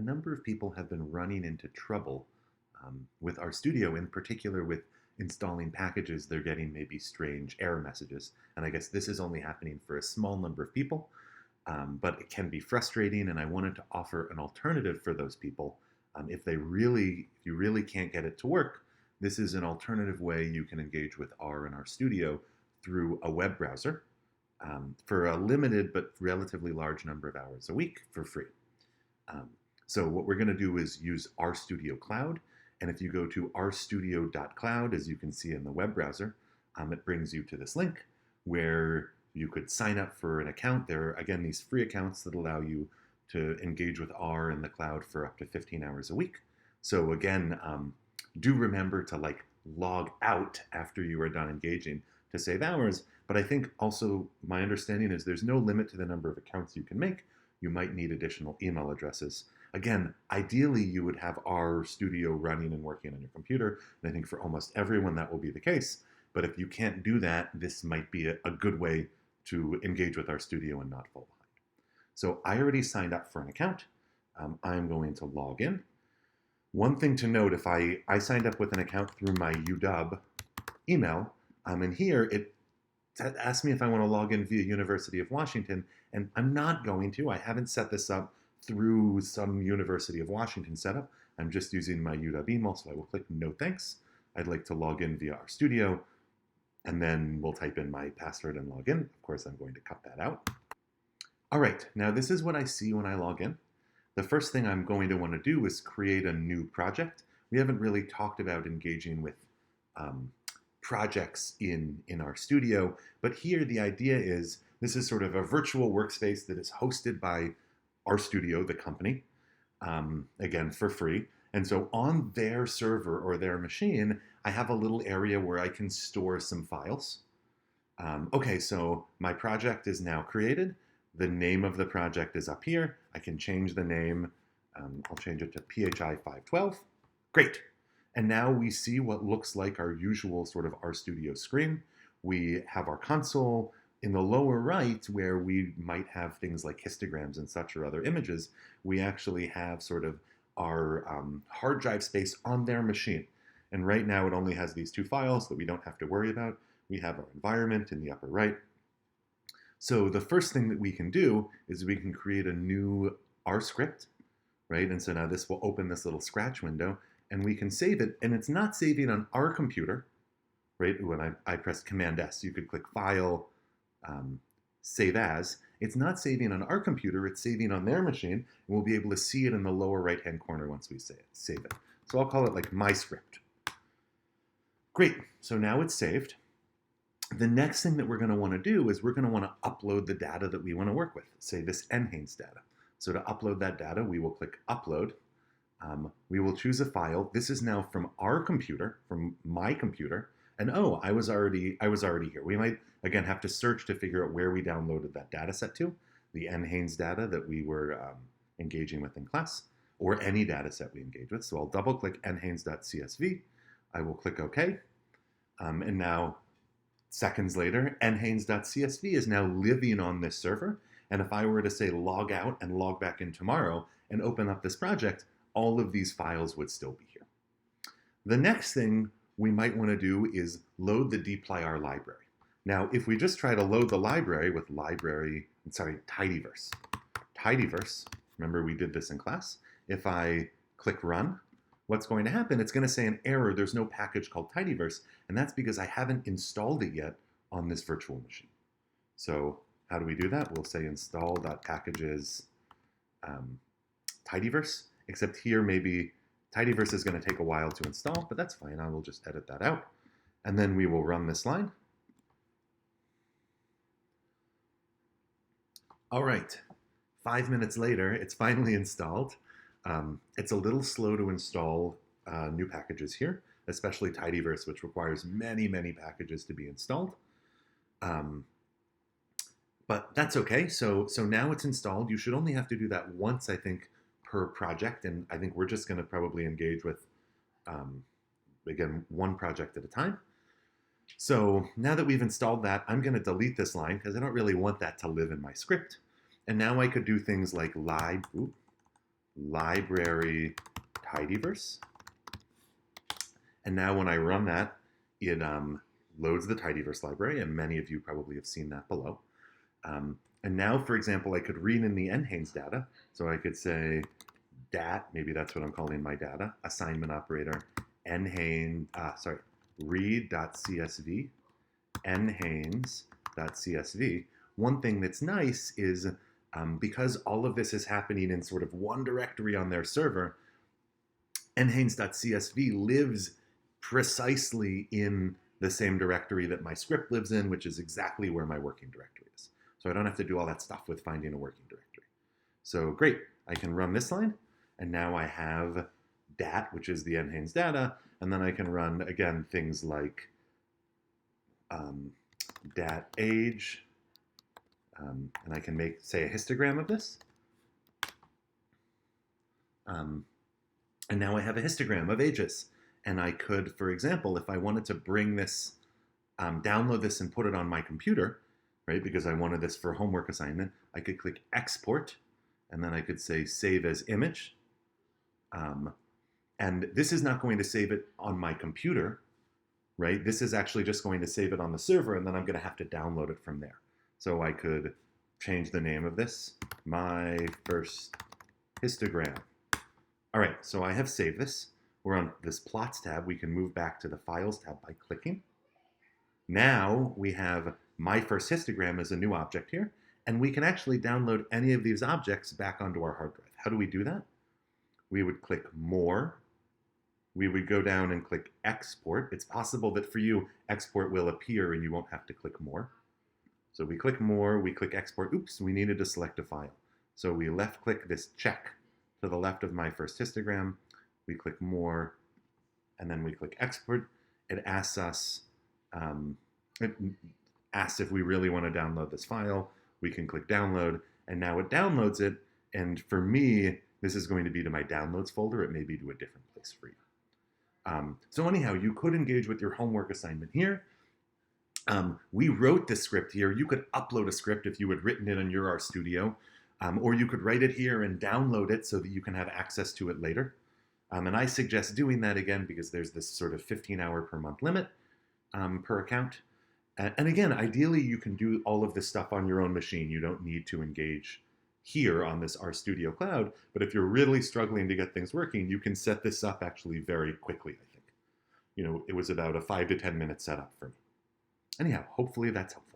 number of people have been running into trouble with Rstudio, in particular with installing packages. They're getting maybe strange error messages. And I guess this is only happening for a small number of people, but it can be frustrating. And I wanted to offer an alternative for those people. If you really can't get it to work, this is an alternative way you can engage with R and Rstudio through a web browser for a limited but relatively large number of hours a week for free. So what we're going to do is use Rstudio Cloud. And if you go to rstudio.cloud, as you can see in the web browser, it brings you to this link where you could sign up for an account. There are, again, these free accounts that allow you to engage with R in the cloud for up to 15 hours a week. So again, do remember to log out after you are done engaging to save hours. But I think also my understanding is there's no limit to the number of accounts you can make. You might need additional email addresses. Again, ideally, you would have Rstudio running and working on your computer. And I think for almost everyone, that will be the case. But if you can't do that, this might be a good way to engage with Rstudio and not fall behind. So I already signed up for an account. I'm going to log in. One thing to note, if I signed up with an account through my UW email, and here it asked me if I want to log in via University of Washington, and I'm not going to. I haven't set this up through some University of Washington setup. I'm just using my UW email, so I will click no thanks. I'd like to log in via Rstudio, and then we'll type in my password and log in. Of course, I'm going to cut that out. All right, now this is what I see when I log in. The first thing I'm going to want to do is create a new project. We haven't really talked about engaging with projects in Rstudio, but here the idea is this is sort of a virtual workspace that is hosted by Rstudio, the company, again, for free. And so on their server or their machine, I have a little area where I can store some files. Okay, so my project is now created. The name of the project is up here. I can change the name. I'll change it to PHI 512. Great. And now we see what looks like our usual sort of Rstudio screen. We have our console. In the lower right, where we might have things like histograms and such or other images, we actually have sort of our hard drive space on their machine. And right now it only has these two files that we don't have to worry about. We have our environment in the upper right. So the first thing that we can do is we can create a new R script, right? And so now this will open this little scratch window and we can save it. And it's not saving on our computer, right? When I pressed Command S, you could click File, Save As. It's not saving on our computer, it's saving on their machine, and we'll be able to see it in the lower right-hand corner once we save it. So I'll call it like my script. Great, so now it's saved. The next thing that we're going to want to do is we're going to want to upload the data that we want to work with, say this NHANES data. So to upload that data, we will click Upload. We will choose a file. This is now from our computer, from my computer, and oh, I was already here. We might, again, have to search to figure out where we downloaded that data set to, the NHANES data that we were engaging with in class, or any data set we engage with. So I'll double click nhanes.csv. I will click OK. And now, seconds later, nhanes.csv is now living on this server. And if I were to say log out and log back in tomorrow and open up this project, all of these files would still be here. The next thing we might want to do is load the dplyr library. Now, if we just try to load the library with tidyverse. Tidyverse, remember we did this in class. If I click run, what's going to happen? It's going to say an error. There's no package called tidyverse, and that's because I haven't installed it yet on this virtual machine. So how do we do that? We'll say install.packages tidyverse, except here maybe tidyverse is going to take a while to install, but that's fine. I will just edit that out. And then we will run this line. All right, 5 minutes later, it's finally installed. It's a little slow to install new packages here, especially tidyverse, which requires many, many packages to be installed. But that's okay. So now it's installed. You should only have to do that once, I think, per project. And I think we're just going to probably engage with, again, one project at a time. So now that we've installed that, I'm going to delete this line because I don't really want that to live in my script. And now I could do things like library tidyverse. And now when I run that, it loads the tidyverse library, and many of you probably have seen that below. And now, for example, I could read in the nhanes data. So I could say dat, maybe that's what I'm calling my data, assignment operator, read.csv, nhanes.csv. One thing that's nice is because all of this is happening in sort of one directory on their server, nhanes.csv lives precisely in the same directory that my script lives in, which is exactly where my working directory is. So I don't have to do all that stuff with finding a working directory. So great, I can run this line, and now I have dat, which is the nhanes data, and then I can run, again, things like dat age, and I can make, say, a histogram of this. And now I have a histogram of ages. And I could, for example, if I wanted to bring this, download this and put it on my computer, right, because I wanted this for homework assignment, I could click export, and then I could say save as image. And this is not going to save it on my computer, right? This is actually just going to save it on the server, and then I'm going to have to download it from there. So I could change the name of this, my first histogram. All right, so I have saved this. We're on this plots tab. We can move back to the files tab by clicking. Now we have my first histogram as a new object here, and we can actually download any of these objects back onto our hard drive. How do we do that? We would click more. We would go down and click export. It's possible that for you, export will appear and you won't have to click more. So we click more, we click export. Oops, we needed to select a file. So we left click this check to the left of my first histogram. We click more, and then we click export. It asks us, it asks if we really want to download this file. We can click download, and now it downloads it. And for me, this is going to be to my downloads folder. It may be to a different place for you. So anyhow, you could engage with your homework assignment here. We wrote the script here. You could upload a script if you had written it in your Rstudio, or you could write it here and download it so that you can have access to it later. And I suggest doing that again because there's this sort of 15-hour per month limit per account. And again, ideally, you can do all of this stuff on your own machine. You don't need to engage here on this Rstudio cloud. But if you're really struggling to get things working, you can set this up actually very quickly, I think. You know, it was about a 5 to 10 minute setup for me. Anyhow, hopefully that's helpful.